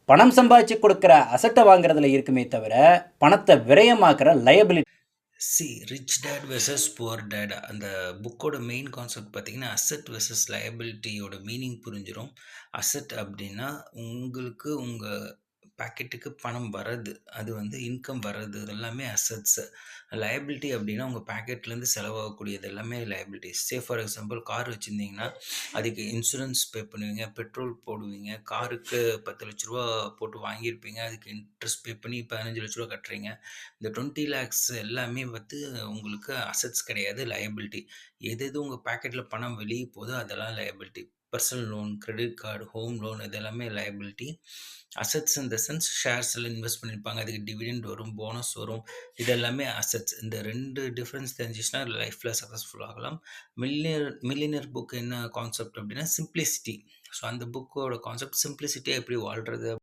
பணம் சம்பாதிச்சு கொடுக்குற அசட்டை வாங்குறதுல இருக்குமே தவிர, பணத்தை விரயமாக்குற liability. Rich dad versus poor dad அந்த புக்கோட மெயின் கான்செப்ட் பார்த்தீங்கன்னா அசெட் வெர்சஸ் லயபிலிட்டியோட மீனிங் புரிஞ்சிடும். அசெட் அப்படின்னா உங்களுக்கு உங்கள் பாக்கெட்டுக்கு பணம் வர்றது, அது வந்து இன்கம் வர்றது, இது எல்லாமே அசெட்ஸு. லயபிலிட்டி அப்படின்னா உங்கள் பாக்கெட்லேருந்து செலவாகக்கூடியது எல்லாமே லயபிலிட்டிஸ். ஃபார் எக்ஸாம்பிள் கார் வச்சுருந்தீங்கன்னா அதுக்கு இன்சூரன்ஸ் பே பண்ணுவீங்க, பெட்ரோல் போடுவீங்க, காருக்கு 10 லட்ச ரூபா போட்டு வாங்கியிருப்பீங்க, அதுக்கு இன்ட்ரெஸ்ட் பே பண்ணி 15 லட்ச ரூபா கட்டுறீங்க. இந்த 20 லேக்ஸ் எல்லாமே வந்து உங்களுக்கு அசெட்ஸ் கிடையாது, லயபிலிட்டி. எது எது உங்கள் பாக்கெட்டில் பணம் வெளியே போதோ அதெல்லாம் liability. Personal loan, credit card, home loan, இது எல்லாமே லயபிலிட்டி. அசெட்ஸ் இந்த சென்ஸ் ஷேர்ஸில் இன்வெஸ்ட் பண்ணியிருப்பாங்க, அதுக்கு டிவிடெண்ட் வரும், போனஸ் வரும், இது எல்லாமே அசெட்ஸ். இந்த 2 டிஃப்ரென்ஸ் தெரிஞ்சிச்சுன்னா லைஃப்பில் சக்ஸஸ்ஃபுல் ஆகலாம். மில்லியனர் புக் என்ன கான்செப்ட் அப்படின்னா சிம்பிளிசிட்டி. ஸோ அந்த புக்கோட கான்செப்ட் சிம்பிளிசிட்டியாக எப்படி வாழ்கிறது